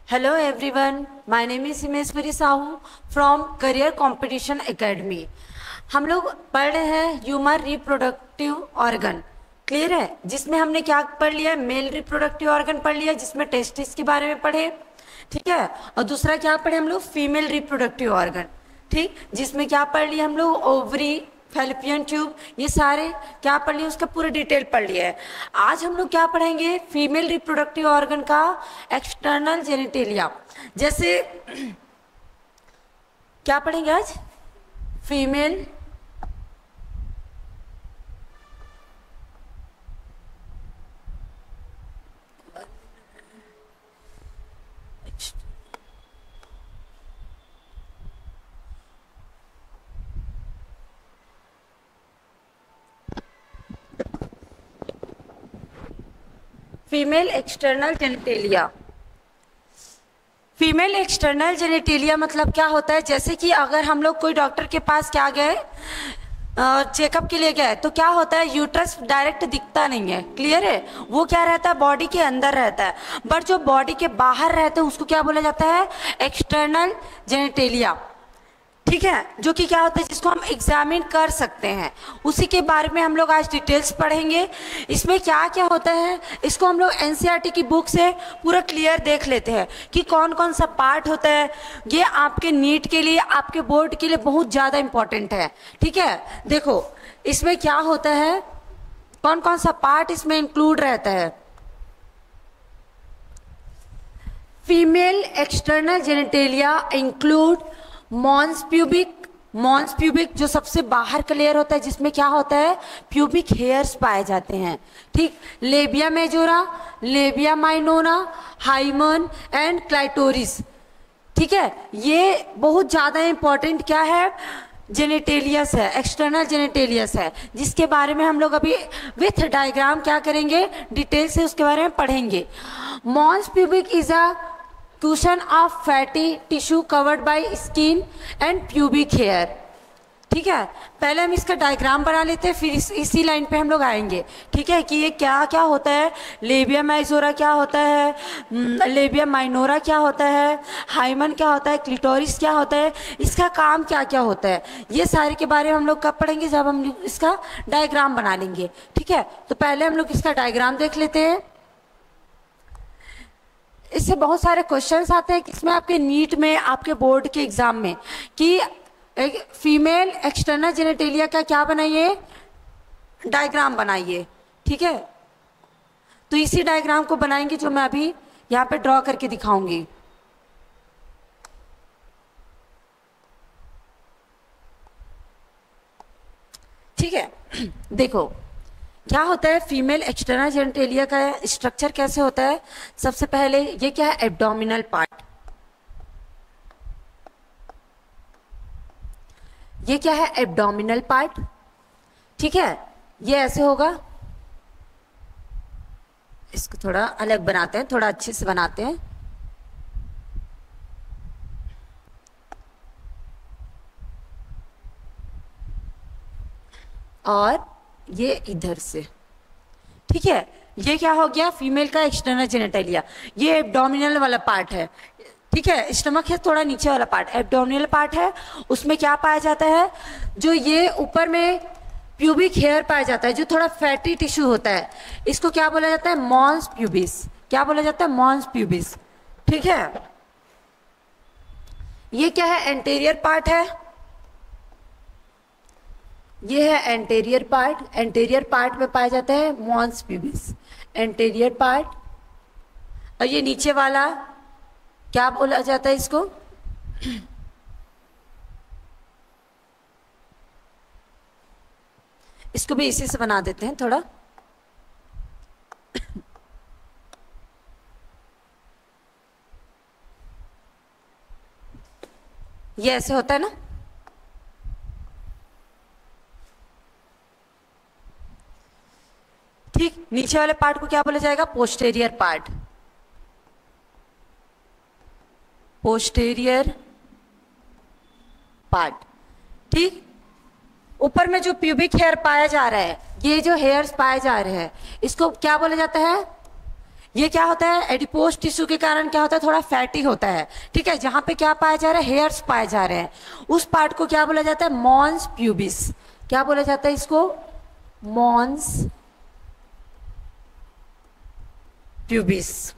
Hello everyone, my name is Himeshwari Sahu from career competition academy. हम लोग पढ़ रहे हैं ह्यूमन रिप्रोडक्टिव ऑर्गन। क्लियर है? जिसमें हमने क्या पढ़ लिया, मेल रिप्रोडक्टिव ऑर्गन पढ़ लिया, जिसमें टेस्टिस के बारे में पढ़े, ठीक है। और दूसरा क्या पढ़े हम लोग, फीमेल रिप्रोडक्टिव ऑर्गन, ठीक, जिसमें क्या पढ़ लिया हम लोग, ओवरी, फैलोपियन ट्यूब, ये सारे क्या पढ़ लिए, उसका पूरा डिटेल पढ़ लिया है। आज हम लोग क्या पढ़ेंगे, फीमेल रिप्रोडक्टिव ऑर्गन का एक्सटर्नल जेनिटेलिया। जैसे क्या पढ़ेंगे आज, female female external genitalia. Female external genitalia मतलब क्या होता है, जैसे कि अगर हम लोग कोई डॉक्टर के पास क्या गए, चेकअप के लिए गए, तो क्या होता है, यूट्रस डायरेक्ट दिखता नहीं है। क्लियर है? वो क्या रहता है, बॉडी के अंदर रहता है, बट जो बॉडी के बाहर रहते हैं उसको क्या बोला जाता है, एक्सटर्नल जेनिटेलिया। ठीक है, जो कि क्या होता है, जिसको हम एग्जामिन कर सकते हैं, उसी के बारे में हम लोग आज डिटेल्स पढ़ेंगे। इसमें क्या क्या होता है, इसको हम लोग एनसीईआरटी की बुक से पूरा क्लियर देख लेते हैं कि कौन कौन सा पार्ट होता है। ये आपके नीट के लिए, आपके बोर्ड के लिए बहुत ज़्यादा इंपॉर्टेंट है। ठीक है, देखो इसमें क्या होता है, कौन कौन सा पार्ट इसमें इंक्लूड रहता है। Female external genitalia include mons pubic जो सबसे बाहर का लेयर होता है, जिसमें क्या होता है, प्यूबिक हेयर्स पाए जाते हैं। ठीक, labia majora, labia minora, hymen and clitoris. ठीक है, ये बहुत ज़्यादा इंपॉर्टेंट क्या है, जेनिटेलियस है, एक्सटर्नल जेनिटेलियस है, जिसके बारे में हम लोग अभी विथ डायग्राम क्या करेंगे, डिटेल से उसके बारे में पढ़ेंगे। Mons pubic is a cushion of fatty tissue covered by skin and pubic hair। ठीक है, पहले हम इसका डायग्राम बना लेते हैं, फिर इसी लाइन पे हम लोग आएंगे। ठीक है, कि ये क्या क्या होता है, लेबिया मेजोरा क्या होता है, लेबिया माइनोरा क्या होता है, हाइमन क्या होता है, क्लिटोरिस क्या होता है, इसका काम क्या क्या होता है, ये सारे के बारे में हम लोग कब पढ़ेंगे, जब हम इसका डायग्राम बना लेंगे। ठीक है, तो पहले हम लोग इसका डायग्राम देख लेते हैं। इससे बहुत सारे क्वेश्चंस आते हैं इसमें, आपके नीट में, आपके बोर्ड के एग्जाम में, कि एक फीमेल एक्सटर्नल जेनिटेलिया का क्या बनाइए, डायग्राम बनाइए। ठीक है, तो इसी डायग्राम को बनाएंगे जो मैं अभी यहाँ पे ड्रॉ करके दिखाऊंगी। ठीक है, देखो क्या होता है, फीमेल एक्सटर्नल जेनिटेलिया का स्ट्रक्चर कैसे होता है। सबसे पहले ये क्या है, एब्डोमिनल पार्ट। ये क्या है, एब्डोमिनल पार्ट। ठीक है, ये ऐसे होगा, इसको थोड़ा अलग बनाते हैं, थोड़ा अच्छे से बनाते हैं। और ये इधर से, ठीक है, ये क्या हो गया, फीमेल का एक्सटर्नल जेनिटेलिया। ये एब्डोमिनल वाला पार्ट है। ठीक है, स्टमक है थोड़ा नीचे वाला पार्ट, एब्डोमिनल पार्ट है, उसमें क्या पाया जाता है, जो ये ऊपर में प्यूबिक हेयर पाया जाता है, जो थोड़ा फैटी टिश्यू होता है, इसको क्या बोला जाता है, मॉन्स प्यूबिस। क्या बोला जाता है, मॉन्स प्यूबिस। ठीक है, ये क्या है, एंटीरियर पार्ट है, ये है एंटीरियर पार्ट। एंटीरियर पार्ट में पाया जाता है मॉन्स प्यूबिस, एंटीरियर पार्ट। और ये नीचे वाला क्या बोला जाता है इसको, इसको भी इसी से बना देते हैं थोड़ा। ये ऐसे होता है ना। ठीक, नीचे वाले पार्ट को क्या बोला जाएगा, पोस्टेरियर पार्ट। Posterior part. ठीक, ऊपर में जो प्यूबिक हेयर पाया जा रहा है, ये जो हेयर्स पाए जा रहे हैं, इसको क्या बोला जाता है, ये क्या होता है, एडिपोज टिश्यू के कारण क्या होता है, थोड़ा फैटी होता है, ठीक है। जहां पे क्या पाया जा रहा है, हेयर्स पाए जा रहे हैं, उस पार्ट को क्या बोला जाता है, मॉन्स प्यूबिस। क्या बोला जाता है इसको, मॉन्स प्यूबिस,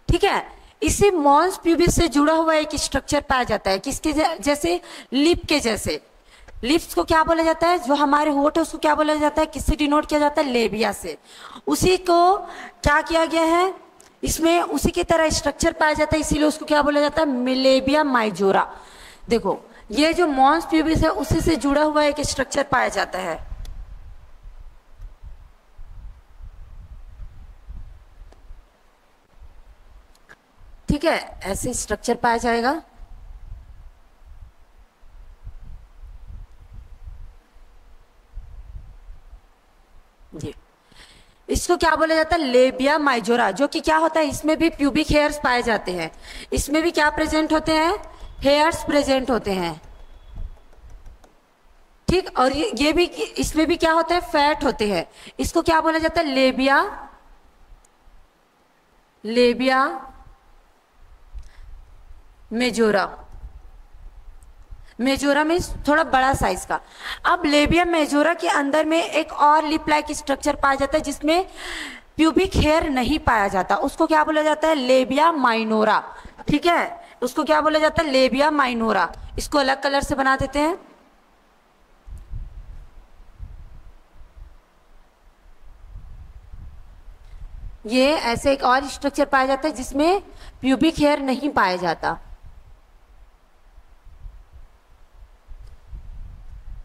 ठीक है। इसी मॉन्स प्यूबिस से जुड़ा हुआ एक स्ट्रक्चर पाया जाता है, किसके जैसे, लिप के जैसे। लिप्स को क्या बोला जाता है, जो हमारे होठ है उसको क्या बोला जाता है, किससे डिनोट किया जाता है, लेबिया से। उसी को क्या किया गया है, इसमें उसी की तरह स्ट्रक्चर पाया जाता है, इसीलिए उसको क्या बोला जाता है, लेबिया माइजोरा। देखो ये जो मॉन्स प्यूबिस है उसी से जुड़ा हुआ एक स्ट्रक्चर पाया जाता है। ठीक है, ऐसे स्ट्रक्चर पाया जाएगा। जी, इसको क्या बोला जाता है, लेबिया माइजोरा, जो कि क्या होता है, इसमें भी प्यूबिक हेयर्स पाए जाते हैं। इसमें भी क्या प्रेजेंट होते हैं, हेयर्स प्रेजेंट होते हैं, ठीक। और ये भी, इसमें भी क्या होता है, फैट होते हैं। इसको क्या बोला जाता है, लेबिया, लेबिया मेजोरा। मेजोरा में थोड़ा बड़ा साइज का। अब लेबिया मेजोरा के अंदर में एक और लिप लाइक स्ट्रक्चर पाया जाता है जिसमें प्यूबिक हेयर नहीं पाया जाता, उसको क्या बोला जाता है, लेबिया माइनोरा, ठीक है। उसको क्या बोला जाता है, लेबिया माइनोरा। इसको अलग कलर से बना देते हैं। ये ऐसे एक और स्ट्रक्चर पाया जाता है जिसमें प्यूबिक हेयर नहीं पाया जाता,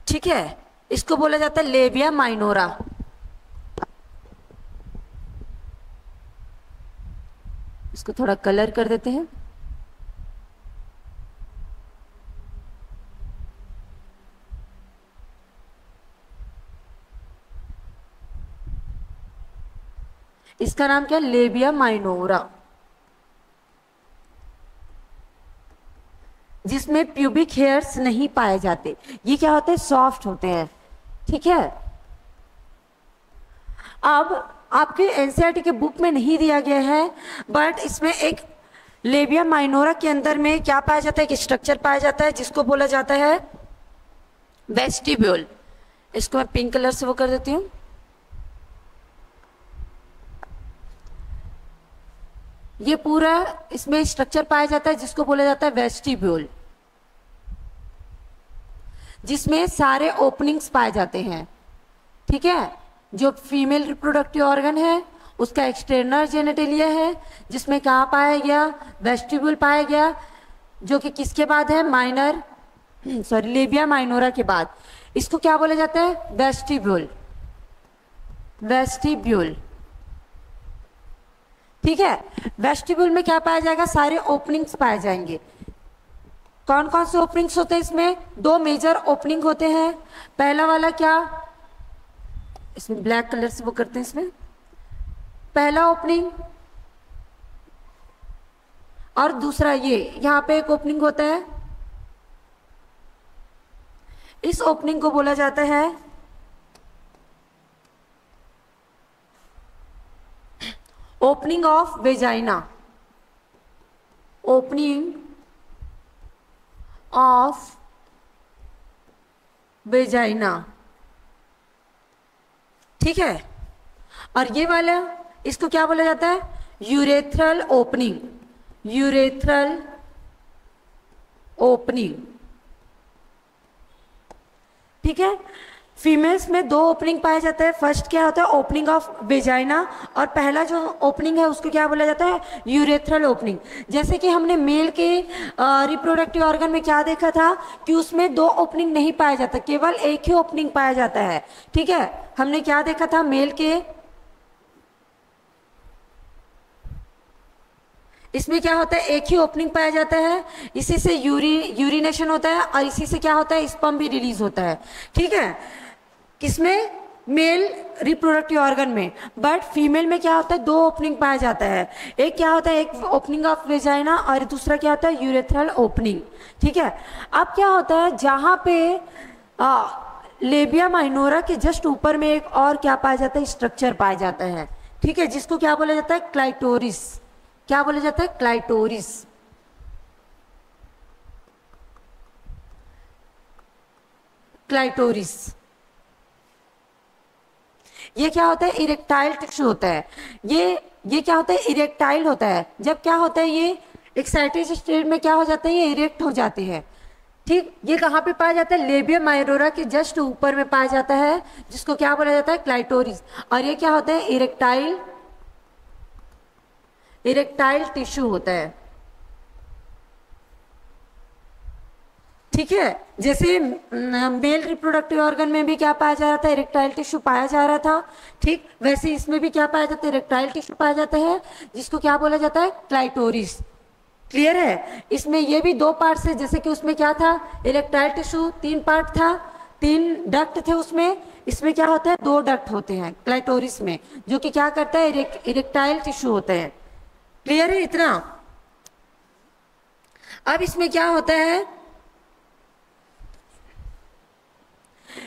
ठीक है। इसको बोला जाता है लेबिया माइनोरा। इसको थोड़ा कलर कर देते हैं। इसका नाम क्या है, लेबिया माइनोरा, जिसमें प्यूबिक हेयर्स नहीं पाए जाते। ये क्या होते हैं, सॉफ्ट होते हैं, ठीक है। अब आपके एनसीईआरटी के बुक में नहीं दिया गया है, बट इसमें एक लेबिया माइनोरा के अंदर में क्या पाया जाता है, एक स्ट्रक्चर पाया जाता है जिसको बोला जाता है वेस्टिब्यूल। इसको मैं पिंक कलर से वो कर देती हूँ। ये पूरा इसमें स्ट्रक्चर पाया जाता है जिसको बोला जाता है वेस्टिब्यूल, जिसमें सारे ओपनिंग्स पाए जाते हैं, ठीक है। जो फीमेल रिप्रोडक्टिव ऑर्गन है उसका एक्सटर्नल जेनिटेलिया है, जिसमें कहाँ पाया गया, वेस्टिब्यूल पाया गया, जो कि किसके बाद है, माइनर सॉरी लेबिया माइनोरा के बाद। इसको क्या बोला जाता है, वेस्टिब्यूल, वेस्टिब्यूल, ठीक है। वेस्टिब्यूल में क्या पाया जाएगा, सारे ओपनिंग्स पाए जाएंगे। कौन कौन से ओपनिंग्स होते हैं इसमें, दो मेजर ओपनिंग होते हैं। पहला वाला क्या, इसमें ब्लैक कलर से वो करते हैं, इसमें पहला ओपनिंग, और दूसरा ये यहां पे एक ओपनिंग होता है। इस ओपनिंग को बोला जाता है opening of vagina, opening of vagina, ठीक है। और ये वाला, इसको क्या बोला जाता है, यूरेथ्रल ओपनिंग, यूरेथ्रल ओपनिंग, ठीक है। फीमेल्स में दो ओपनिंग पाया जाता है। फर्स्ट क्या होता है, ओपनिंग ऑफ वेजाइना, और पहला जो ओपनिंग है उसको क्या बोला जाता है, यूरेथ्रल ओपनिंग। जैसे कि हमने मेल के रिप्रोडक्टिव ऑर्गन में क्या देखा था कि उसमें दो ओपनिंग नहीं पाया जाता, केवल एक ही ओपनिंग पाया जाता है, ठीक है। हमने क्या देखा था, मेल के इसमें क्या होता है, एक ही ओपनिंग पाया जाता है, इसी से यूरिनेशन होता है और इसी से क्या होता है, स्पर्म भी रिलीज होता है, ठीक है। किसमें, मेल रिप्रोडक्टिव ऑर्गन में। बट फीमेल में क्या होता है, दो ओपनिंग पाया जाता है। एक क्या होता है, एक ओपनिंग ऑफ वेजाइना, और दूसरा क्या होता है, यूरेथ्रल ओपनिंग, ठीक है। अब क्या होता है, जहां पे लेबिया माइनोरा के जस्ट ऊपर में एक और क्या पाया जाता है, स्ट्रक्चर पाया जाता है, ठीक है, जिसको क्या बोला जाता है, क्लाइटोरिस। क्या बोला जाता है, क्लाइटोरिस। क्लाइटोरिस ये क्या होता है, इरेक्टाइल टिश्यू होता है। ये क्या होता है, इरेक्टाइल होता है। जब क्या होता है, ये एक्साइटेड स्टेट में क्या हो जाता है, ये इरेक्ट हो जाते हैं। ठीक, ये कहाँ पे पाया जाता है, लेबिया माइनोरा के जस्ट ऊपर में पाया जाता है, जिसको क्या बोला जाता है, क्लाइटोरिस। और ये क्या होता है, इरेक्टाइल टिश्यू होता है। ठीक है, जैसे मेल रिप्रोडक्टिव ऑर्गन में भी क्या पाया जा रहा था, इरेक्टाइल टिश्यू पाया जा रहा था। ठीक, वैसे इसमें भी क्या पाया जाता है, इरेक्टाइल टिश्यू पाया जाता है, जिसको क्या बोला जाता है, क्लाइटोरिस। क्लियर है, इसमें ये भी दो पार्ट है, जैसे कि उसमें क्या था, इरेक्टाइल टिश्यू 3 पार्ट था, 3 डक्ट थे उसमें। इसमें क्या होता है, 2 डक्ट होते हैं क्लाइटोरिस में, जो कि क्या करता है, इरेक्टाइल टिश्यू होते हैं। क्लियर है इतना। अब इसमें क्या होता है,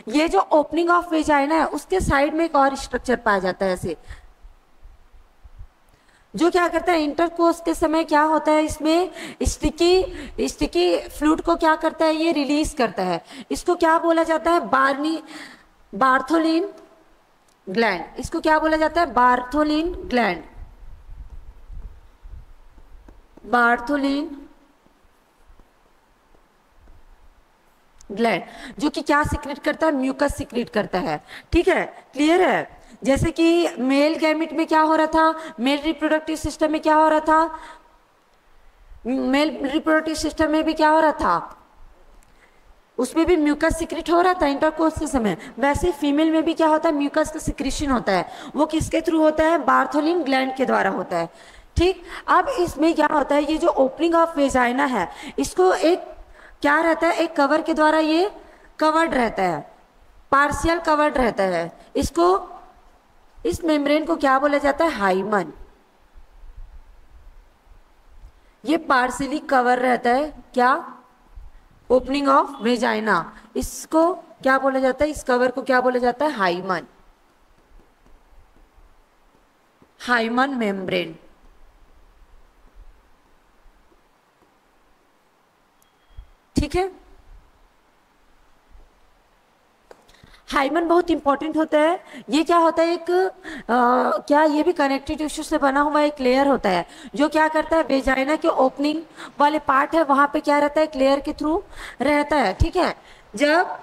ये जो ओपनिंग ऑफ वेजाइना है उसके साइड में एक और स्ट्रक्चर पाया जाता है ऐसे, जो क्या करता है, इंटरकोर्स के समय क्या होता है, इसमें स्टिकी फ्लूइड को क्या करता है, ये रिलीज करता है। इसको क्या बोला जाता है, बार्थोलिन ग्लैंड। इसको क्या बोला जाता है, बार्थोलिन ग्लैंड। बार्थोलिन ग्लैंड, जो कि क्या सिक्रेट करता है, म्यूकस सिक्रेट करता है। ठीक है, क्लियर है। जैसे कि मेल गैमिट में क्या हो रहा था, मेल रिप्रोडक्टिव सिस्टम में क्या हो रहा था, मेल रिप्रोडक्टिव सिस्टम में भी क्या हो रहा था, उसमें भी म्यूकस सिक्रेट हो रहा था इंटरकोर्स के समय। वैसे फीमेल में भी क्या होता है, म्यूकस का सिक्रेशन होता है। वो किसके थ्रू होता है, बार्थोलिन ग्लैंड के द्वारा होता है। ठीक, अब इसमें क्या होता है, ये जो ओपनिंग ऑफ वेजाइना है, इसको एक क्या रहता है, एक कवर के द्वारा ये कवर्ड रहता है, पार्शियल कवर्ड रहता है। इसको, इस मेम्ब्रेन को क्या बोला जाता है, हाइमन। ये पार्शियली कवर रहता है, क्या, ओपनिंग ऑफ वेजाइना। इसको क्या बोला जाता है, इस कवर को क्या बोला जाता है, हाइमन। Hymen membrane. ठीक है, हाइमन बहुत इंपॉर्टेंट होता है। ये क्या होता है, एक क्या, ये भी कनेक्टिव टिश्यू से बना हुआ एक लेयर होता है, जो क्या करता है, वेजाइना के ओपनिंग वाले पार्ट है वहां पे क्या रहता है, एक लेयर के थ्रू रहता है। ठीक है, जब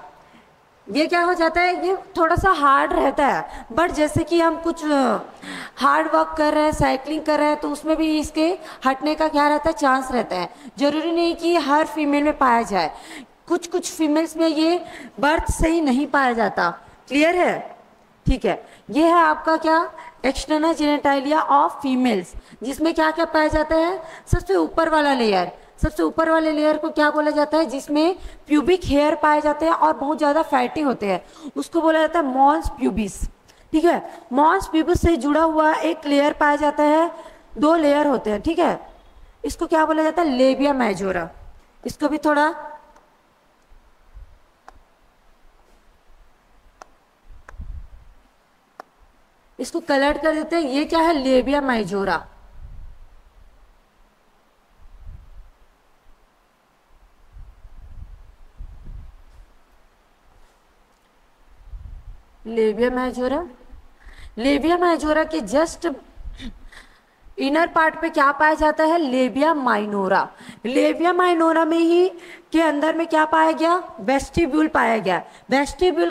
ये क्या हो जाता है, ये थोड़ा सा हार्ड रहता है, बट जैसे कि हम कुछ हार्ड वर्क कर रहे हैं, साइकिलिंग कर रहे हैं, तो उसमें भी इसके हटने का क्या रहता है, चांस रहता है। जरूरी नहीं कि हर फीमेल में पाया जाए, कुछ फीमेल्स में ये बर्थ से ही नहीं पाया जाता। क्लियर है। ठीक है, ये है आपका क्या, एक्सटर्नल जेनिटालिया ऑफ फीमेल्स, जिसमें क्या क्या पाया जाता है, सबसे ऊपर वाला लेयर, सबसे ऊपर वाले लेयर को क्या बोला जाता है, जिसमें प्यूबिक हेयर पाए जाते हैं और बहुत ज़्यादा फैटी होते हैं, उसको बोला जाता है मॉन्स प्यूबिस। ठीक है, मॉन्स प्यूबिस से जुड़ा हुआ एक लेयर पाया जाता है, 2 लेयर होते हैं। ठीक है, इसको क्या बोला जाता है, लेबिया मेजोरा। इसको भी थोड़ा इसको कलर कर देते हैं, ये क्या है, लेबिया मेजोरा। लेबिया मेजोरा, लेबिया मेजोरा के जस्ट इनर पार्ट पे क्या पाया जाता है, लेबिया माइनोरा। लेबिया माइनोरा में ही के अंदर में क्या पाया गया, वेस्टिब्यूल पाया गया। वेस्टिब्यूल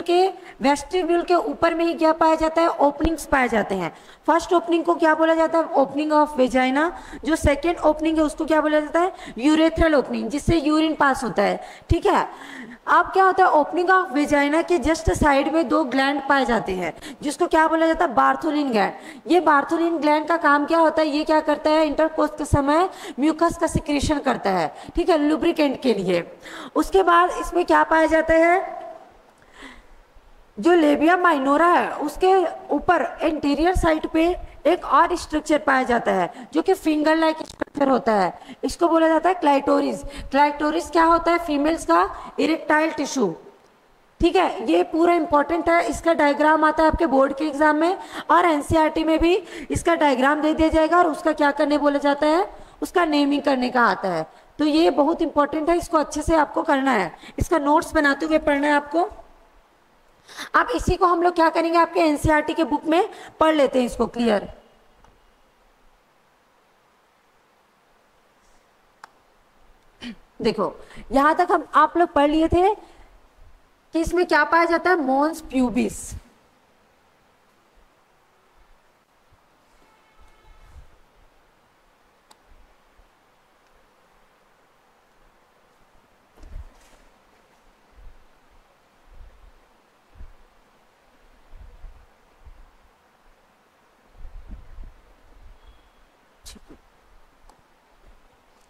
के ऊपर में ही क्या पाया जाता है, ओपनिंग्स पाए जाते हैं। फर्स्ट ओपनिंग को क्या बोला जाता है, ओपनिंग ऑफ वेजाइना। जो सेकेंड ओपनिंग है उसको क्या बोला जाता है, यूरेथ्रल ओपनिंग, जिससे यूरिन पास होता है। ठीक है, अब क्या होता है, ओपनिंग ऑफ वेजाइना के जस्ट साइड में 2 ग्लैंड पाए जाते हैं, जिसको क्या बोला जाता है, बार्थोलिन ग्लैंड। ये बार्थोलिन ग्लैंड का काम क्या होता है, ये क्या करता है, इंटरकोर्स के समय म्यूकस का सिक्रेशन करता है। ठीक है, लुब्रिकेंट के लिए। उसके बाद इसमें क्या पाया जाता है, जो लेबिया माइनोरा है उसके ऊपर इंटीरियर साइड पे एक और स्ट्रक्चर पाया जाता है, जो कि फिंगर लाइक स्ट्रक्चर होता है। इसको बोला जाता है क्लाइटोरिस। क्लाइटोरिस क्या होता है, फीमेल्स का इरेक्टाइल टिश्यू। ठीक है, ये पूरा इंपॉर्टेंट है। इसका डायग्राम आता है आपके बोर्ड के एग्जाम में, और एनसीईआरटी में भी इसका डायग्राम दे दिया जाएगा, और उसका क्या करने बोला जाता है, उसका नेमिंग करने का आता है। तो ये बहुत इंपॉर्टेंट है, इसको अच्छे से आपको करना है, इसका नोट्स बनाते हुए पढ़ना है आपको। अब इसी को हम लोग क्या करेंगे, आपके एनसीईआरटी के बुक में पढ़ लेते हैं इसको क्लियर। देखो यहां तक हम आप लोग पढ़ लिए थे कि इसमें क्या पाया जाता है, मॉन्स प्यूबिस।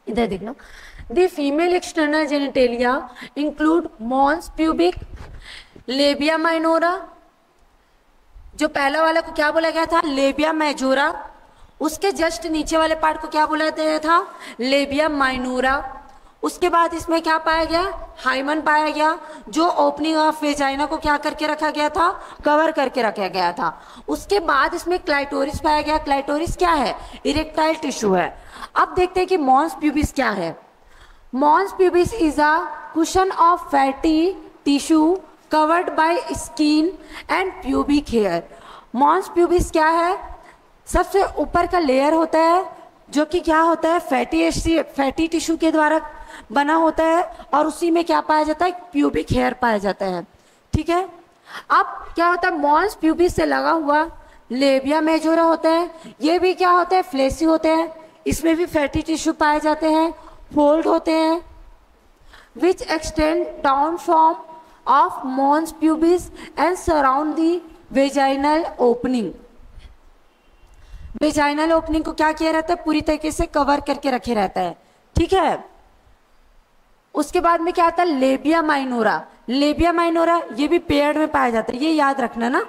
इधर देख लो, the female external genitalia include mons pubic, labia minora, जो पहला वाला को क्या बोला गया था, लेबिया मेजोरा, उसके जस्ट नीचे वाले पार्ट को क्या बोला गया था, लेबिया माइनोरा। उसके बाद इसमें क्या पाया गया, हाइमन पाया गया, जो ओपनिंग ऑफ वेजाइना को क्या करके रखा गया था, कवर करके रखा गया था। उसके बाद इसमें क्लाइटोरिस पाया गया। क्लाइटोरिस क्या है, इरेक्टाइल टिश्यू है। अब देखते हैं कि मॉन्स प्यूबिस क्या है। Mons pubis is a cushion of fatty tissue covered by skin and pubic hair. Mons pubis क्या है, सबसे ऊपर का लेयर होता है जो कि क्या होता है, फैटी टिश्यू के द्वारा बना होता है, और उसी में क्या पाया जाता है, प्यूबिक हेयर पाया जाता है। ठीक है, अब क्या होता है, मॉन्स प्यूबिस से लगा हुआ लेबिया मेजोरा होता है, ये भी क्या होता है, फ्लेसी होते हैं, इसमें भी फैटी टिश्यू पाए जाते हैं, फोल्ड होते हैं, which extend down from of mons pubis and surround the vaginal opening. Vaginal opening को क्या किया रहता है, पूरी तरीके से कवर करके रखे रहता है। ठीक है, उसके बाद में क्या आता है, लेबिया माइनोरा। लेबिया माइनोरा ये भी पेयर्ड में पाया जाता है, ये याद रखना ना,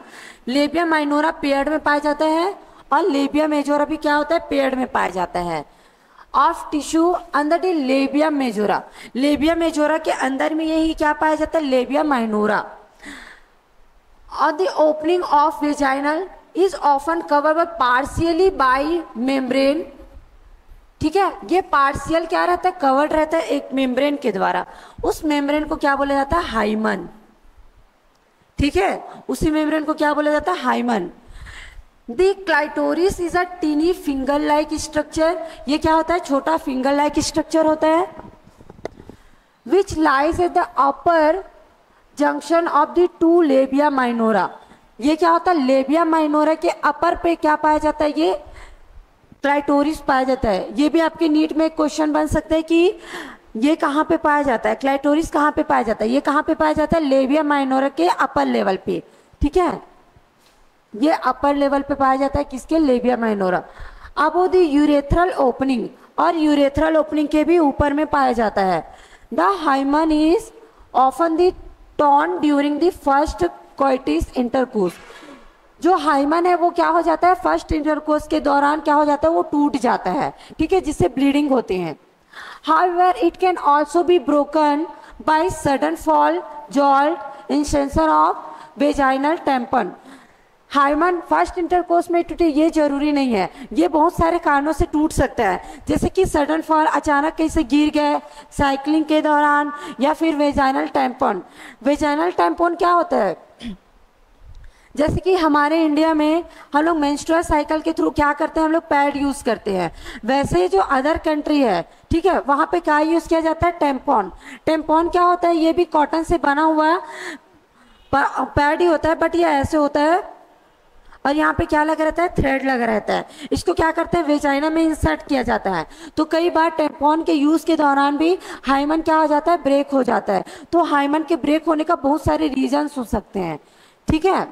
लेबिया माइनोरा पेयर्ड में पाया जाता है, और लेबिया मेजोरा भी क्या होता है, पेयर्ड में पाया जाता है। ऑफ टिश्यू अंदर दी लेबिया मेजोरा, लेबिया मेजोरा के अंदर में यही क्या पाया जाता है, लेबिया माइनोरा। और the opening of vaginal is often covered partially bye membrane. ठीक है, ये पार्शियल क्या रहता है, कवर्ड रहता है एक मेम्ब्रेन के द्वारा, उस मेम्ब्रेन को क्या बोला जाता है, हाइमन। ठीक है, उसी मेम्ब्रेन को क्या बोला जाता है, hymen. The clitoris is a tiny finger like structure, ये क्या होता है, छोटा फिंगर लाइक स्ट्रक्चर होता है, which lies at the upper junction of the two labia minora. ये क्या होता है, लेबिया माइनोरा के अपर पे क्या पाया जाता है, ये क्लाइटोरिस पाया जाता है। ये भी आपके नीट में क्वेश्चन बन सकता है कि ये कहाँ पे पाया जाता है, क्लाइटोरिस कहाँ पे पाया जाता है, ये कहाँ पे पाया जाता है, लेबिया माइनोरा के अपर लेवल पे। ठीक है, ये अपर लेवल पे पाया जाता है, किसके, लेबिया माइनोरा। अब वो दी यूरेथ्रल ओपनिंग, और यूरेथ्रल ओपनिंग के भी ऊपर में पाया जाता है। The hymen is often the torn during the first coitus intercourse. जो हाइमन है वो क्या हो जाता है, फर्स्ट इंटरकोर्स के दौरान क्या हो जाता है, वो टूट जाता है। ठीक है, जिससे ब्लीडिंग होती है। However it can also be broken by sudden fall, jolt, insertion of vaginal tampon. Hymen first intercourse में टूटे ये जरूरी नहीं है, ये बहुत सारे कारणों से टूट सकता है, जैसे कि सडन फॉल, अचानक कहीं से गिर गए साइकिलिंग के दौरान, या फिर वेजाइनल टैम्पन। वेजाइनल टैम्पन क्या होता है, जैसे कि हमारे इंडिया में हम लोग मेंस्ट्रुअल साइकिल के थ्रू क्या करते हैं, हम लोग पैड यूज करते हैं, वैसे ही जो अदर कंट्री है, ठीक है, वहाँ पे क्या यूज किया जाता है, टेम्पॉन। टेम्पॉन क्या होता है, ये भी कॉटन से बना हुआ पैड ही होता है, बट ये ऐसे होता है, और यहाँ पे क्या लगा रहता है, थ्रेड लगा रहता है। इसको क्या करते हैं, वेजाइना में इंसर्ट किया जाता है। तो कई बार टेम्पॉन के यूज के दौरान भी हाइमन क्या हो जाता है, ब्रेक हो जाता है। तो हाइमन के ब्रेक होने का बहुत सारे रीजंस हो सकते हैं। ठीक है,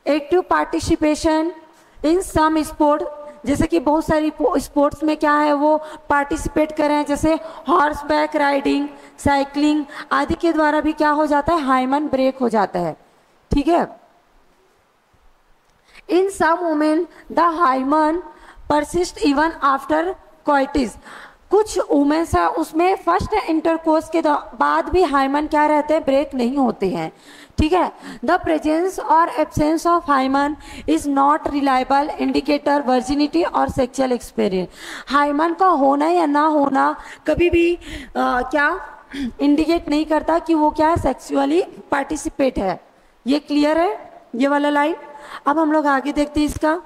active participation in some sport, जैसे कि बहुत सारी स्पोर्ट्स में क्या है, वो पार्टिसिपेट करें, जैसे हॉर्स बैक राइडिंग, साइकिलिंग आदि के द्वारा भी क्या हो जाता है, हाइमन ब्रेक हो जाता है। ठीक है, In some women, the hymen persist even after coitus. कुछ वुमेन्स है उसमें फर्स्ट इंटरकोर्स के बाद भी हाइमन क्या रहते हैं, ब्रेक नहीं होते हैं। ठीक है, द प्रेजेंस और absence of hymen is not reliable indicator virginity और सेक्सुअल एक्सपीरियंस। हाइमन का होना या ना होना कभी भी क्या इंडिकेट नहीं करता कि वो क्या सेक्सुअली पार्टिसिपेट है। ये क्लियर है ये वाला लाइन। अब हम लोग आगे देखते हैं इसका।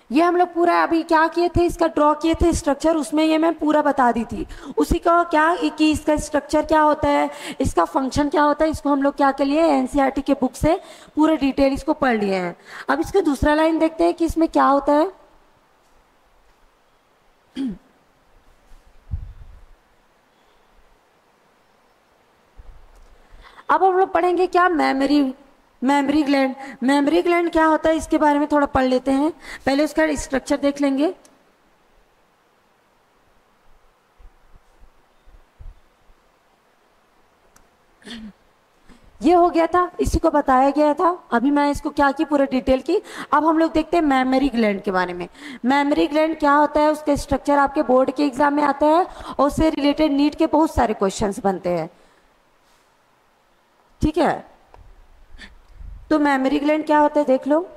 ये हम लोग पूरा अभी क्या किए थे, इसका ड्रॉ किए थे स्ट्रक्चर, उसमें ये मैं पूरा बता दी थी। उसी का क्या कि इसका स्ट्रक्चर क्या होता है, इसका फंक्शन क्या होता है, इसको हम लोग क्या कर लिए एनसीईआरटी के बुक से पूरे डिटेल इसको पढ़ लिए हैं। अब इसका दूसरा लाइन देखते हैं कि इसमें क्या होता है। अब हम लोग पढ़ेंगे क्या, मेमोरी ग्लैंड। मेमोरी ग्लैंड क्या होता है इसके बारे में थोड़ा पढ़ लेते हैं। पहले उसका स्ट्रक्चर देख लेंगे। ये हो गया था, इसी को बताया गया था। अभी मैं इसको क्या की पूरे डिटेल की। अब हम लोग देखते हैं मेमोरी ग्लैंड के बारे में। मेमोरी ग्लैंड क्या होता है, उसका स्ट्रक्चर आपके बोर्ड के एग्जाम में आता है और उससे रिलेटेड नीट के बहुत सारे क्वेश्चंस बनते हैं। ठीक है, तो मेमोरी ग्लैंड क्या होता है देख लो।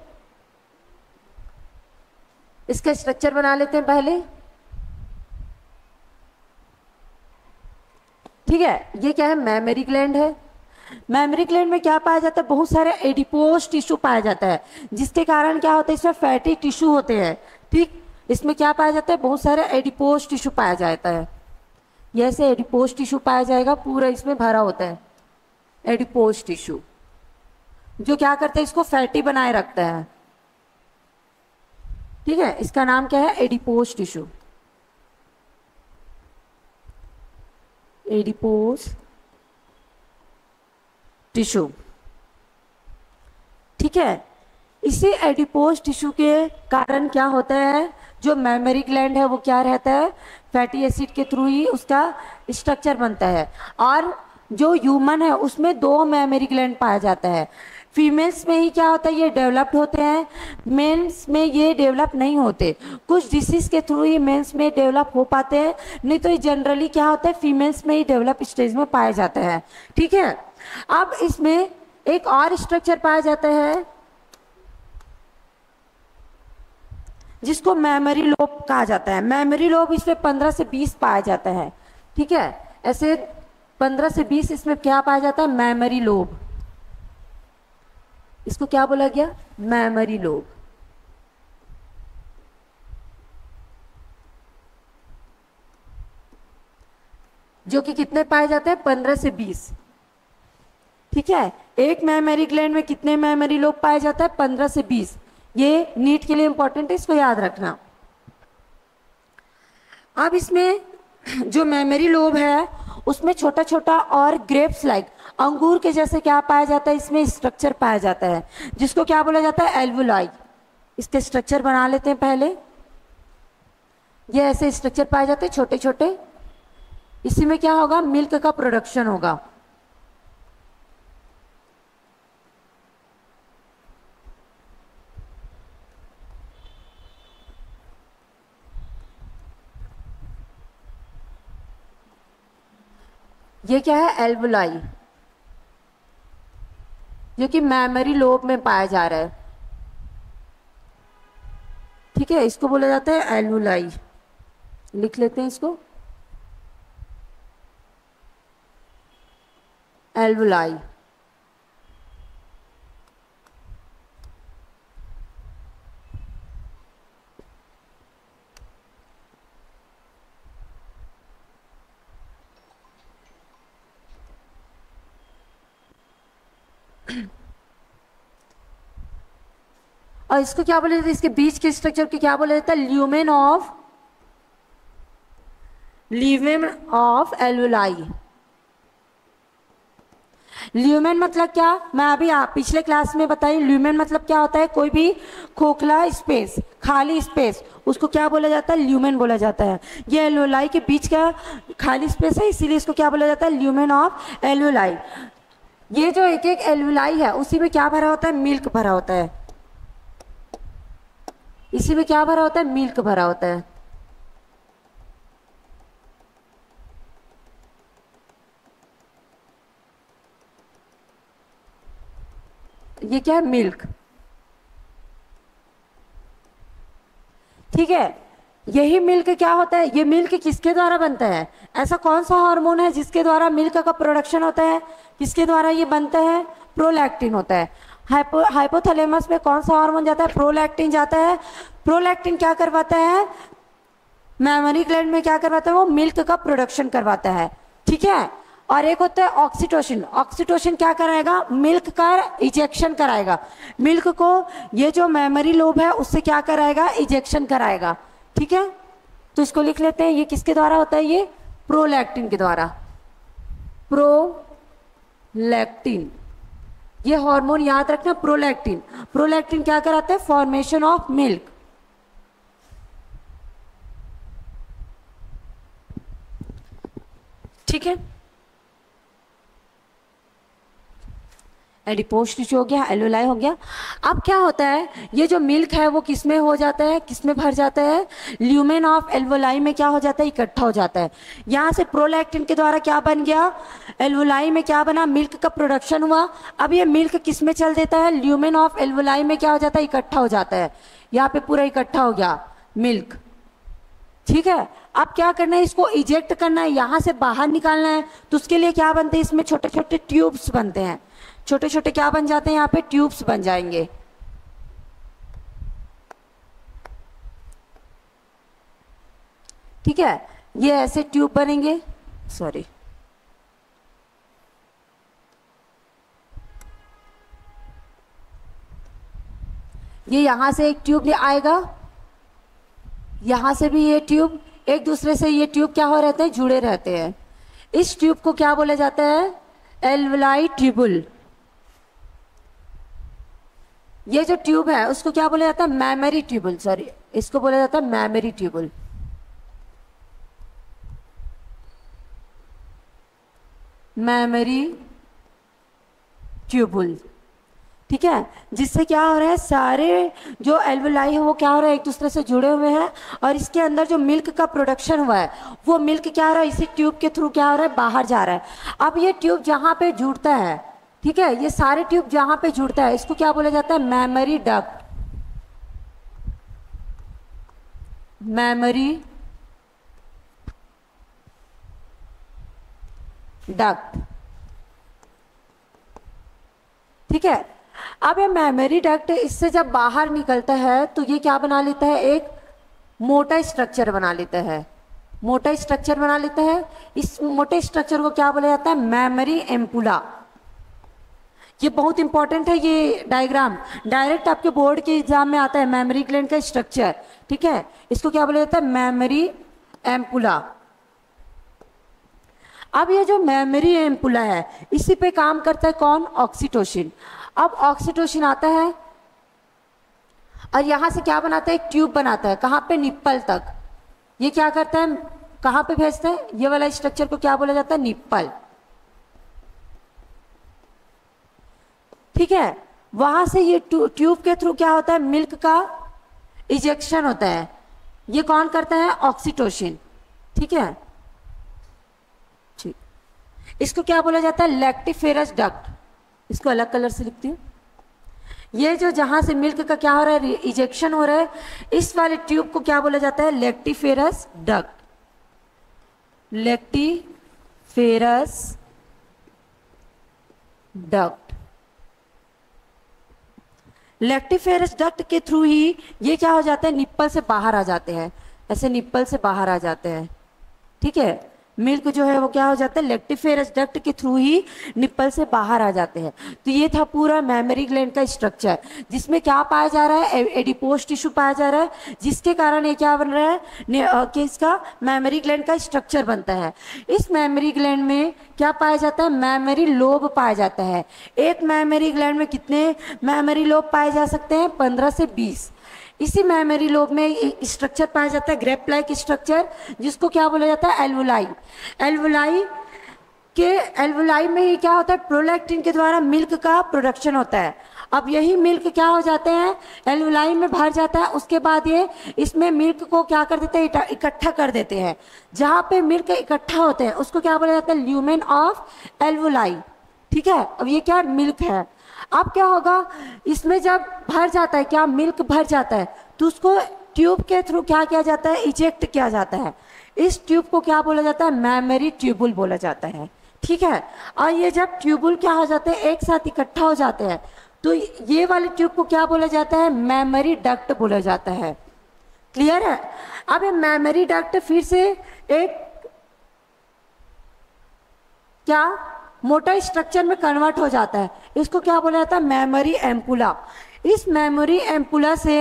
इसका स्ट्रक्चर बना लेते हैं पहले। ठीक है, ये क्या है, मेमोरी ग्लैंड है। मेमोरी ग्लैंड में क्या पाया जाता है, बहुत सारे एडिपोज टिश्यू पाया जाता है, जिसके कारण क्या होता है इसमें फैटी टिश्यू होते हैं। ठीक, इसमें क्या पाया जाता है, बहुत सारे एडिपोज टिश्यू पाया जाता है। ये ऐसे एडिपोज टिश्यू पाया जाएगा, पूरा इसमें भरा होता है एडिपोज टिश्यू, जो क्या करता है इसको फैटी बनाए रखता है। ठीक है, इसका नाम क्या है, एडिपोज टिश्यू। Adipose tissue. ठीक है, इसी एडिपोज टिश्यू के कारण क्या होता है, जो मेमोरी ग्लैंड है वो क्या रहता है, फैटी एसिड के थ्रू ही उसका स्ट्रक्चर बनता है। और जो ह्यूमन है उसमें 2 मेमोरी ग्लैंड पाया जाता है। फीमेल्स में ही क्या होता है ये डेवलप्ड होते हैं, मेंस में ये डेवलप नहीं होते। कुछ डिसीज के थ्रू ही मेंस में डेवलप हो पाते हैं, नहीं तो ये जनरली क्या होता है फीमेल्स में ही डेवलप स्टेज में पाया जाता है। ठीक है, अब इसमें एक और स्ट्रक्चर पाया जाता है जिसको मेमोरी लोब कहा जाता है। मेमोरी लोब इसमें 15 से 20 पाया जाता है। ठीक है, ऐसे 15 से 20 इसमें क्या पाया जाता है, मेमोरी लोब। इसको क्या बोला गया, मेमोरी लोब। जो कि कितने पाए जाते हैं, 15 से 20। ठीक है, एक मेमोरी ग्लैंड में कितने मेमोरी लोब पाए जाता है, 15 से 20। ये नीट के लिए इंपॉर्टेंट है, इसको याद रखना। अब इसमें जो मेमोरी लोब है उसमें छोटा छोटा और ग्रेप्स लाइक अंगूर के जैसे क्या पाया जाता है, इसमें स्ट्रक्चर पाया जाता है, जिसको क्या बोला जाता है, एल्वुलाई। इसके स्ट्रक्चर बना लेते हैं पहले। ये ऐसे स्ट्रक्चर पाए जाते हैं छोटे छोटे। इसी में क्या होगा, मिल्क का प्रोडक्शन होगा। ये क्या है, एल्वुलाई, जो कि मेमोरी लोब में पाया जा रहा है। ठीक है, इसको बोला जाता है एल्वुलाई। लिख लेते हैं इसको, एल्वुलाई। और इसको क्या बोला जाता है, इसके बीच के स्ट्रक्चर को क्या बोला जाता है, ल्यूमेन ऑफ एल्वुलाई। ल्यूमेन मतलब क्या, मैं अभी आप पिछले क्लास में बताई। ल्यूमेन मतलब क्या होता है, कोई भी खोखला स्पेस, खाली स्पेस, उसको क्या बोला जाता है, ल्यूमेन बोला जाता है। ये एल्वुलाई के बीच का खाली स्पेस है, इसीलिए इसको क्या बोला जाता है, ल्यूमेन ऑफ एल्वुलाई। ये जो एक एक एल्वुलाई है उसी में क्या भरा होता है, मिल्क भरा होता है। इसी में क्या भरा होता है, मिल्क भरा होता है। ये क्या है, मिल्क। ठीक है, यही मिल्क क्या होता है, ये मिल्क किसके द्वारा बनता है, ऐसा कौन सा हार्मोन है जिसके द्वारा मिल्क का प्रोडक्शन होता है, किसके द्वारा ये बनता है, प्रोलैक्टिन होता है। हाइपोथैलेमस में कौन सा हार्मोन जाता है, प्रोलैक्टिन जाता है। प्रोलैक्टिन क्या करवाता है, मेमोरी ग्लैंड में क्या करवाता है, वो मिल्क का प्रोडक्शन करवाता है। ठीक है, और एक होता है ऑक्सीटोसिन। ऑक्सीटोसिन क्या कराएगा, मिल्क का इजेक्शन कराएगा, मिल्क को ये जो मेमोरी लोब है उससे क्या कराएगा, इजेक्शन कराएगा। ठीक है, तो इसको लिख लेते हैं, ये किसके द्वारा होता है, ये प्रोलैक्टिन के द्वारा। प्रोलैक्टिन, ये हार्मोन याद रखना, प्रोलैक्टिन। प्रोलैक्टिन क्या कराता है, फॉर्मेशन ऑफ मिल्क। ठीक है, एडिपोज टिश्यू हो गया, एल्वेलाई हो गया। अब क्या होता है, ये जो मिल्क है वो किस में हो जाता है, किस में भर जाता है, ल्यूमेन ऑफ एल्वेलाई में क्या हो जाता है, इकट्ठा हो जाता है। यहाँ से प्रोलैक्टिन के द्वारा क्या बन गया, एल्वेलाई में क्या बना, मिल्क का प्रोडक्शन हुआ। अब ये मिल्क किस में चल देता है, ल्यूमेन ऑफ एल्वेलाई में क्या हो जाता है, इकट्ठा हो जाता है। यहाँ पे पूरा इकट्ठा हो गया मिल्क। ठीक है, अब क्या करना है, इसको इजेक्ट करना है, यहाँ से बाहर निकालना है। तो उसके लिए क्या बनते हैं, इसमें छोटे छोटे ट्यूब्स बनते हैं, छोटे छोटे क्या बन जाते हैं, यहाँ पे ट्यूब्स बन जाएंगे। ठीक है, ये ऐसे ट्यूब बनेंगे, सॉरी, ये यहां से एक ट्यूब आएगा, यहां से भी ये ट्यूब, एक दूसरे से ये ट्यूब क्या हो रहते हैं, जुड़े रहते हैं। इस ट्यूब को क्या बोला जाता है, एल्वेलाई ट्यूबुल। ये जो ट्यूब है उसको क्या बोला जाता है, मेमोरी ट्यूबुल, सॉरी, इसको बोला जाता है मेमोरी ट्यूबुल। Memory tubule. ठीक है, जिससे क्या हो रहा है, सारे जो एल्वेलाई है वो क्या हो रहा है, एक दूसरे से जुड़े हुए हैं, और इसके अंदर जो मिल्क का प्रोडक्शन हुआ है वो मिल्क क्या हो रहा है, इसी ट्यूब के थ्रू क्या हो रहा है, बाहर जा रहा है। अब ये ट्यूब जहां पे जुड़ता है, ठीक है, ये सारे ट्यूब जहां पे जुड़ता है इसको क्या बोला जाता है, मेमोरी डक्ट। Memory duct. ठीक है, अब ये मेमोरी डक्ट इससे जब बाहर निकलता है तो ये क्या बना लेता है, एक मोटा स्ट्रक्चर बना लेता है, मोटा स्ट्रक्चर बना लेता है। इस मोटे स्ट्रक्चर को क्या बोला जाता है, मेमोरी एम्पुला। ये बहुत इंपॉर्टेंट है, ये डायग्राम डायरेक्ट आपके बोर्ड के एग्जाम में आता है, मेमोरी ग्लैंड का स्ट्रक्चर। ठीक है, इसको क्या बोला जाता है, मेमोरी एम्पुला। अब ये जो मेमोरी एम्पुला है इसी पे काम करता है कौन, ऑक्सीटोसिन। अब ऑक्सीटोसिन आता है और यहां से क्या बनाता है, एक ट्यूब बनाता है, कहां पे, निप्पल तक। ये क्या करता है, कहां पे भेजता है, ये वाला स्ट्रक्चर को क्या बोला जाता है, निप्पल। ठीक है, वहां से ये ट्यूब के थ्रू क्या होता है, मिल्क का इजेक्शन होता है। ये कौन करता है, ऑक्सीटोसिन। ठीक है, ठीक, इसको क्या बोला जाता है, लैक्टिफेरस डक्ट। इसको अलग कलर से लिखती हूँ। ये जो जहां से मिल्क का क्या हो रहा है, इजेक्शन हो रहा है, इस वाले ट्यूब को क्या बोला जाता है, lactiferous duct. Lactiferous duct. Lactiferous duct के थ्रू ही ये क्या हो जाता है, निप्पल से बाहर आ जाते हैं, ऐसे निप्पल से बाहर आ जाते हैं। ठीक है, मिल्क जो है वो क्या हो जाता है, लैक्टिफेरस डक्ट के थ्रू ही निप्पल से बाहर आ जाते हैं। तो ये था पूरा मेमोरी ग्लैंड का स्ट्रक्चर, जिसमें क्या पाया जा रहा है, एडिपोज टिश्यू पाया जा रहा है, जिसके कारण ये क्या बन रहा है, कि इसका मेमोरी ग्लैंड का स्ट्रक्चर बनता है। इस मेमोरी ग्लैंड में क्या पाया जाता है, मेमोरी लोब पाया जाता है। एक मेमोरी ग्लैंड में कितने मेमोरी लोब पाए जा सकते हैं, 15 से 20। इसी मेमोरी लोब में स्ट्रक्चर पाया जाता है, ग्रेप लाइक स्ट्रक्चर, जिसको क्या बोला जाता है, एल्वोलाई। एल्वोलाई में ही क्या होता है, प्रोलैक्टिन के द्वारा मिल्क का प्रोडक्शन होता है। अब यही मिल्क क्या हो जाते हैं, एल्वोलाई में भर जाता है। उसके बाद ये इसमें मिल्क को क्या कर देते हैं, इकट्ठा कर देते हैं। जहाँ पे मिल्क इकट्ठा होते हैं उसको क्या बोला जाता है, ल्यूमेन ऑफ एल्वोलाई। ठीक है, अब ये क्या मिल्क है। अब क्या होगा, इसमें जब भर जाता है, क्या मिल्क भर जाता है, तो उसको ट्यूब के थ्रू क्या किया जाता है, इजेक्ट किया जाता है। इस ट्यूब को क्या बोला जाता है, मेमोरी ट्यूबुल बोला जाता है। ठीक है, और ये जब ट्यूबुल क्या हो जाते हैं, एक साथ इकट्ठा हो जाते हैं, तो ये वाले ट्यूब को क्या बोला जाता है, मेमोरी डक्ट बोला जाता है। क्लियर है। अब ये मेमोरी डक्ट फिर से एक क्या मोटा स्ट्रक्चर में कन्वर्ट हो जाता है, इसको क्या बोला जाता है, मेमोरी एम्पुला। इस मेमोरी एम्पुला से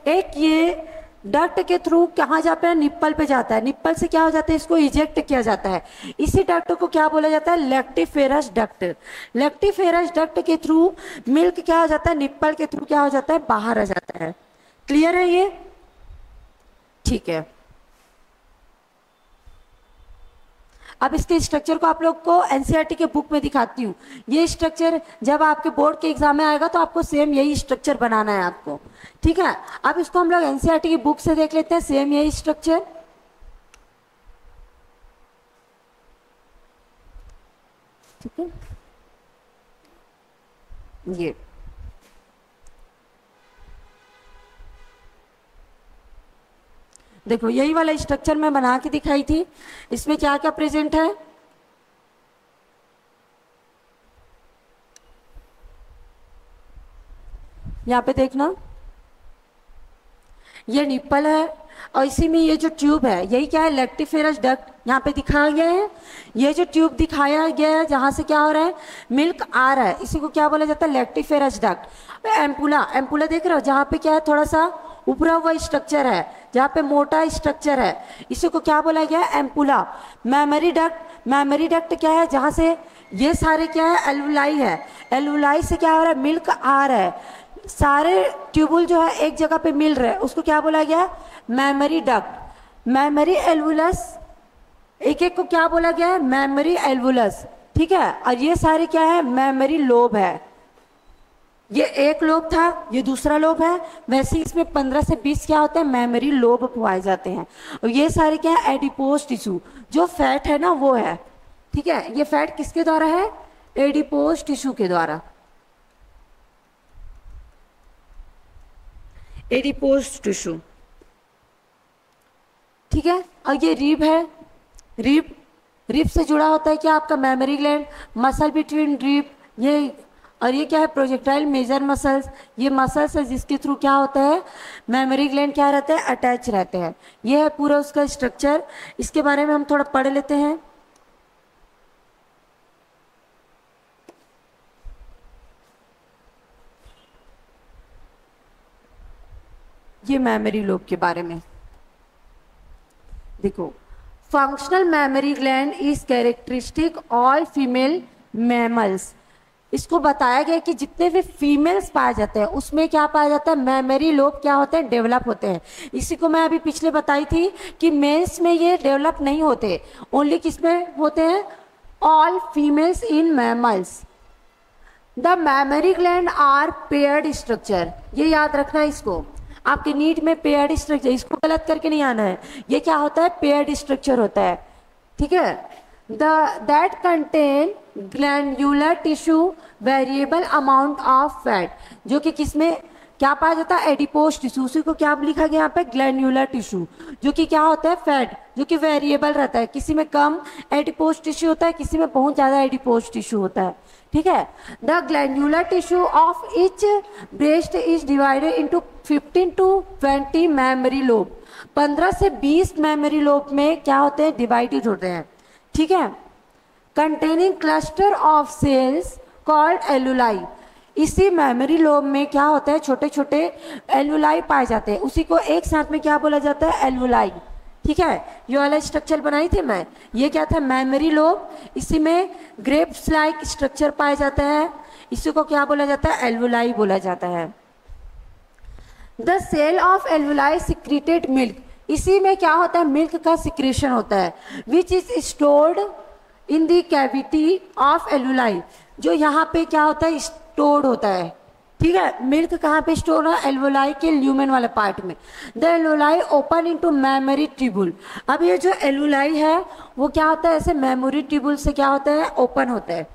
एक ये डक्ट के थ्रू कहाँ जाता है, निप्पल पे जाता है, निप्पल से क्या हो जाता है, इसको इजेक्ट किया जाता है। इसी डक्ट को क्या बोला जाता है, लैक्टिफेरस डक्ट। लैक्टिफेरस डक्ट के थ्रू मिल्क क्या हो जाता है, निप्पल के थ्रू क्या हो जाता है, बाहर आ जाता है। क्लियर है ये। ठीक है, अब इसके स्ट्रक्चर को आप लोग को एनसीईआरटी के बुक में दिखाती हूँ। ये स्ट्रक्चर जब आपके बोर्ड के एग्जाम में आएगा तो आपको सेम यही स्ट्रक्चर बनाना है आपको। ठीक है, अब इसको हम लोग एनसीईआरटी की बुक से देख लेते हैं, सेम यही स्ट्रक्चर। ठीक है, ये देखो यही वाला स्ट्रक्चर मैं बना के दिखाई थी। इसमें क्या क्या प्रेजेंट है, यहाँ पे देखना, ये निप्पल है और इसी में ये जो ट्यूब है यही क्या है, लैक्टिफेरस डक्ट यहाँ पे दिखाया गया है। ये जो ट्यूब दिखाया गया है जहाँ से क्या हो रहा है, मिल्क आ रहा है, इसी को क्या बोला जाता है, लैक्टिफेरस डक्ट। एम्पुला, एम्पुला देख रहे हो जहाँ पे क्या है, थोड़ा सा उभरा हुआ स्ट्रक्चर है, जहाँ पे मोटा स्ट्रक्चर है, इसी को क्या बोला गया है, ampulla. Memory duct, memory duct क्या है, जहाँ से ये सारे क्या है, एल्वुलाई है, एल्वुलाई से क्या हो रहा है, मिल्क आ रहा है, सारे ट्यूबुल जो है एक जगह पे मिल रहे हैं, उसको क्या बोला गया, मेमोरी डक्ट। मेमोरी एल्वुलस, एक एक को क्या बोला गया है, मेमोरी एल्वुलस। ठीक है, और ये सारे क्या है, मेमोरी लोब है। ये एक लोब था, ये दूसरा लोब है, वैसे इसमें 15 से 20 क्या होते हैं, मेमोरी लोब पाए जाते हैं। और ये सारे क्या है, एडिपोज टिश्यू, जो फैट है ना वो है। ठीक है, ये फैट किसके द्वारा है, एडिपोज टिश्यू के द्वारा, एडिपोज टिश्यू। ठीक है, और ये रिब है, रिब, रिब से जुड़ा होता है क्या, आपका memory gland, muscle between rib, ये, और ये क्या है, प्रोजेक्टाइल मेजर मसल्स। ये मसल्स है जिसके थ्रू क्या होता है, मेमोरी ग्लैंड क्या रहते हैं, अटैच रहते हैं। ये है पूरा उसका स्ट्रक्चर, इसके बारे में हम थोड़ा पढ़ लेते हैं। ये मेमोरी लोब के बारे में देखो, functional mammary gland is characteristic all female mammals. इसको बताया गया कि जितने भी फीमेल्स पाए जाते हैं उसमें क्या पाया जाता है, मेमोरी लोब क्या होते हैं, डेवलप होते हैं। इसी को मैं अभी पिछले बताई थी कि मेल्स में ये डेवलप नहीं होते, ओनली किसमें होते हैं, all females in mammals. The mammary gland are paired structure, ये याद रखना है इसको, आपके नीट में पेयर्ड स्ट्रक्चर, इसको गलत करके नहीं आना है। ये क्या होता है, पेयर्ड स्ट्रक्चर होता है। ठीक है, that contain glandular tissue variable amount of fat, जो कि किसमें क्या पाया जाता है, एडिपोज टिश्यू। उसी को क्या लिखा गया यहाँ पे, ग्लैंडुलर टिश्यू, जो कि क्या होता है, फैट, जो कि वेरिएबल रहता है, किसी में कम एडिपोज टिश्यू होता है, किसी में बहुत ज़्यादा एडिपोज टिश्यू होता है। ठीक है, the glandular tissue of each breast is divided into 15 to 20 memory lobe. 15 से 20 मेमोरी लोब में क्या होते हैं, डिवाइडेड होते हैं। ठीक है, containing cluster of cells called alveoli. इसी मेमोरी लोब में क्या होता है, छोटे छोटे एल्वुलाई पाए जाते हैं, उसी को एक साथ में क्या बोला जाता है, एल्वुलाई। ठीक है, ये वाला स्ट्रक्चर बनाई थी मैं, ये क्या था, मेमोरी लोब, इसी में ग्रेप्स लाइक स्ट्रक्चर पाया जाता है, इसी को क्या बोला जाता है, एल्वुलाई बोला जाता है। The cell of alveoli secreted milk, इसी में क्या होता है, मिल्क का सिक्रेशन होता है, which is stored in the cavity of alveoli, जो यहाँ पे क्या होता है, स्टोर्ड होता है। ठीक है, मिल्क कहाँ पे स्टोर है, एल्वुलाई के ल्यूमेन वाले पार्ट में। The alveoli open into memory tubule. अब ये जो एल्वुलाई है वो क्या होता है, ऐसे मेमोरी ट्यूबुल से क्या होता है, ओपन होता है।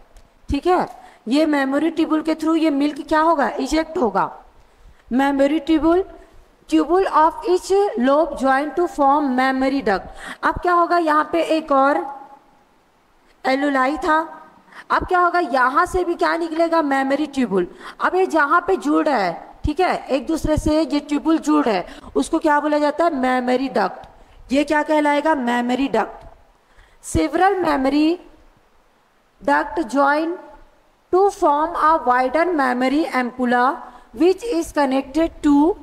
ठीक है, ये मेमोरी ट्यूबुल के थ्रू ये मिल्क क्या होगा, इजेक्ट होगा। Mammary tubule of each lobe join to form mammary duct. अब क्या होगा, यहाँ पे एक और एलुलाई था, अब क्या होगा, यहाँ से भी क्या निकलेगा, मेमोरी ट्यूबुल। अब ये जहाँ पे जुड़ है, ठीक है, एक दूसरे से ये ट्यूबुल जुड़ है, उसको क्या बोला जाता है, मेमोरी डक्ट। ये क्या कहलाएगा, mammary duct. Several mammary duct join to form a widen mammary ampulla which is connected to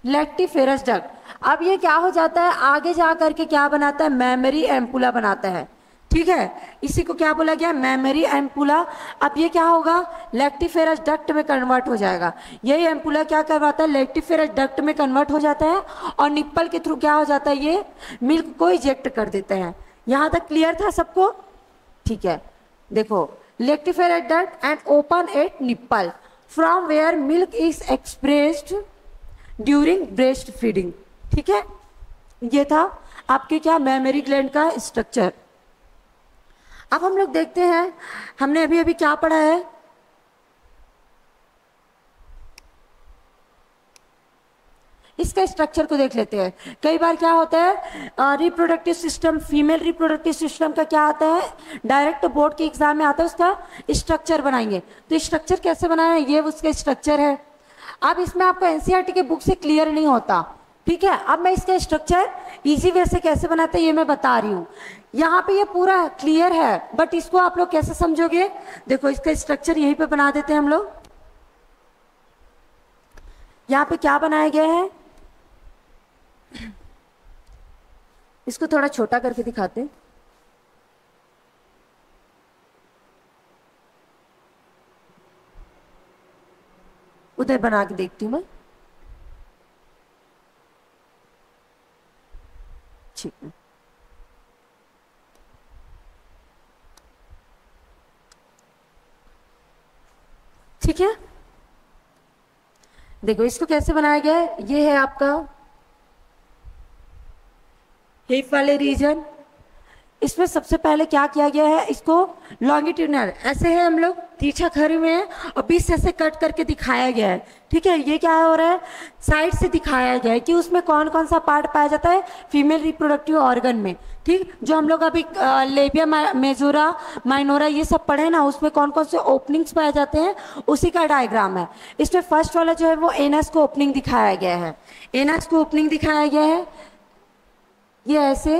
lactiferous duct. अब ये क्या हो जाता है, आगे जा करके क्या बनाता है, मेमोरी एम्पुला बनाता है, ठीक है, इसी को क्या बोला गया, मेमोरी एम्पुला। अब ये क्या होगा, लेक्टिफेरस डक्ट में कन्वर्ट हो जाएगा। यही एम्पुला क्या करवाता है, लेक्टिफेरस डक्ट में कन्वर्ट हो जाता है और निप्पल के थ्रू क्या हो जाता है, ये मिल्क को इजेक्ट कर देते हैं। यहाँ तक क्लियर था सबको, ठीक है। देखो, lactiferous duct end open at nipple from where milk is expressed during breast feeding, ठीक है। ये था आपके क्या, मेमोरी ग्लैंड का स्ट्रक्चर। अब हम लोग देखते हैं, हमने अभी अभी क्या पढ़ा है, इसका स्ट्रक्चर को देख लेते हैं। कई बार क्या होता है, reproductive system, female reproductive system का क्या आता है, डायरेक्ट बोर्ड के एग्जाम में आता है, उसका स्ट्रक्चर बनाएंगे। तो स्ट्रक्चर कैसे बनाना है, ये उसका स्ट्रक्चर है। अब इसमें आपको एनसीईआरटी के बुक से क्लियर नहीं होता, ठीक है। अब मैं इसका स्ट्रक्चर इजी वे से कैसे बनाते हैं ये मैं बता रही हूँ। यहाँ पे ये पूरा क्लियर है, बट इसको आप लोग कैसे समझोगे, देखो इसका स्ट्रक्चर यहीं पे बना देते हैं हम लोग। यहाँ पे क्या बनाया गया है, इसको थोड़ा छोटा करके दिखाते हैं। उधर बना के देखती हूँ मैं, ठीक है। ठीक है, देखो इसको कैसे बनाया गया है। ये है आपका हिप वाले रीजन। इसमें सबसे पहले क्या किया गया है, इसको लॉन्गिट्यूडनल ऐसे है, हम लोग तिरछा खड़े हुए हैं और बीच से ऐसे कट करके दिखाया गया है, ठीक है। ये क्या हो रहा है, साइड से दिखाया गया है कि उसमें कौन कौन सा पार्ट पाया जाता है फीमेल रिप्रोडक्टिव ऑर्गन में, ठीक। जो हम लोग अभी लेबिया मेजोरा माइनोरा ये सब पढ़े ना, उसमें कौन कौन से ओपनिंग्स पाए जाते हैं, उसी का डायग्राम है। इसमें फर्स्ट वाला जो है वो एनस को ओपनिंग दिखाया गया है, एनस को ओपनिंग दिखाया गया है। ये ऐसे,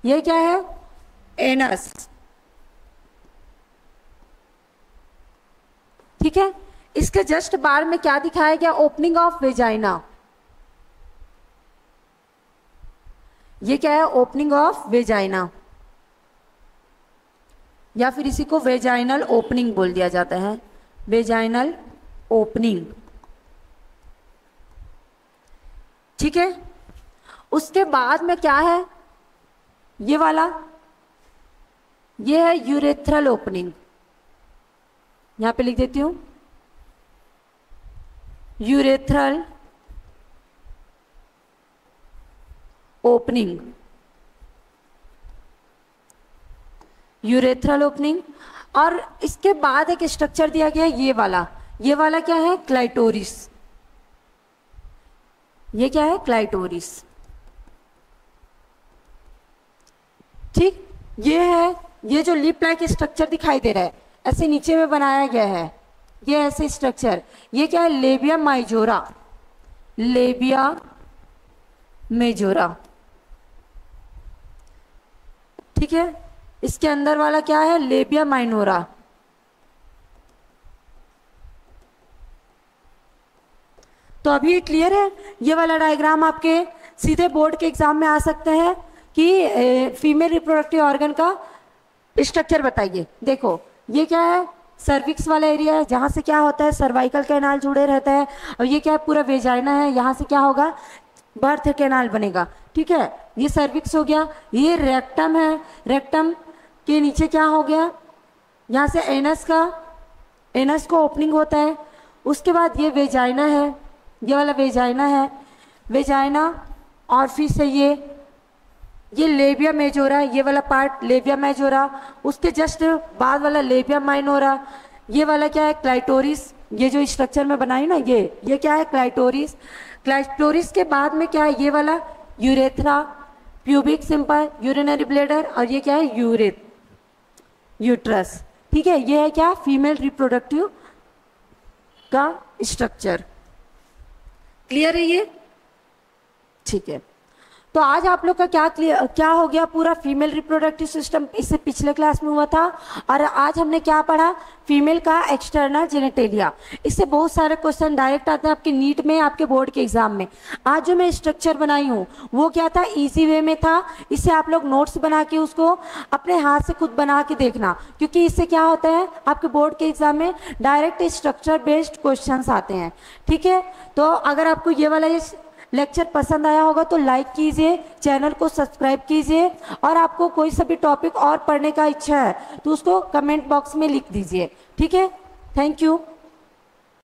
ये क्या है, एनस, ठीक है। इसके जस्ट बार में क्या दिखाया गया, ओपनिंग ऑफ वेजाइना। ये क्या है, ओपनिंग ऑफ वेजाइना, या फिर इसी को वेजाइनल ओपनिंग बोल दिया जाता है, वेजाइनल ओपनिंग, ठीक है। उसके बाद में क्या है, ये वाला, ये है यूरेथ्रल ओपनिंग। यहां पे लिख देती हूं, यूरेथ्रल ओपनिंग, यूरेथ्रल ओपनिंग। और इसके बाद एक स्ट्रक्चर दिया गया है, ये वाला क्या है, क्लाइटोरिस। ये क्या है, क्लाइटोरिस, ठीक। ये है, ये जो लिप लाइक स्ट्रक्चर दिखाई दे रहा है, ऐसे नीचे में बनाया गया है, ये ऐसे स्ट्रक्चर, ये क्या है, लेबिया माइजोरा, लेबिया मेजोरा, ठीक है। इसके अंदर वाला क्या है, लेबिया माइनोरा। तो अभी क्लियर है, ये वाला डायग्राम आपके सीधे बोर्ड के एग्जाम में आ सकते हैं कि फीमेल रिप्रोडक्टिव ऑर्गन का स्ट्रक्चर बताइए। देखो ये क्या है, सर्विक्स वाला एरिया है, जहाँ से क्या होता है, सर्वाइकल कैनाल जुड़े रहता है। और ये क्या है, पूरा वेजाइना है, यहाँ से क्या होगा, बर्थ कैनाल बनेगा, ठीक है। ये सर्विक्स हो गया। ये रेक्टम है, रेक्टम के नीचे क्या हो गया, यहाँ से एनस को ओपनिंग होता है। उसके बाद ये वेजाइना है, ये वाला वेजाइना है, वेजाइना, और फिर से ये लेबिया मेजोरा, ये वाला पार्ट लेबिया मेजोरा, उसके जस्ट बाद वाला लेबिया माइनोरा, ये वाला क्या है क्लाइटोरिस, ये जो स्ट्रक्चर में बनाई ना ये क्या है क्लाइटोरिस। क्लाइटोरिस के बाद में क्या है ये वाला urethra, pubic simple, urinary bladder, और ये क्या है यूट्रस। ठीक है, ये है क्या फीमेल रिप्रोडक्टिव का स्ट्रक्चर। क्लियर है ये? ठीक है, तो आज आप लोग का क्या हो गया पूरा फीमेल रिप्रोडक्टिव सिस्टम, इससे पिछले क्लास में हुआ था। और आज हमने क्या पढ़ा, फीमेल का एक्सटर्नल जेनिटेलिया। इससे बहुत सारे क्वेश्चन डायरेक्ट आते हैं आपके नीट में, आपके बोर्ड के एग्जाम में। आज जो मैं स्ट्रक्चर बनाई हूँ वो क्या था, इजी वे में था। इससे आप लोग नोट्स बना के उसको अपने हाथ से खुद बना के देखना, क्योंकि इससे क्या होता है आपके बोर्ड के एग्जाम में डायरेक्ट स्ट्रक्चर बेस्ड क्वेश्चन आते हैं। ठीक है, तो अगर आपको ये वाला लेक्चर पसंद आया होगा तो लाइक कीजिए, चैनल को सब्सक्राइब कीजिए, और आपको कोई सा भी टॉपिक और पढ़ने का इच्छा है तो उसको कमेंट बॉक्स में लिख दीजिए। ठीक है, थैंक यू।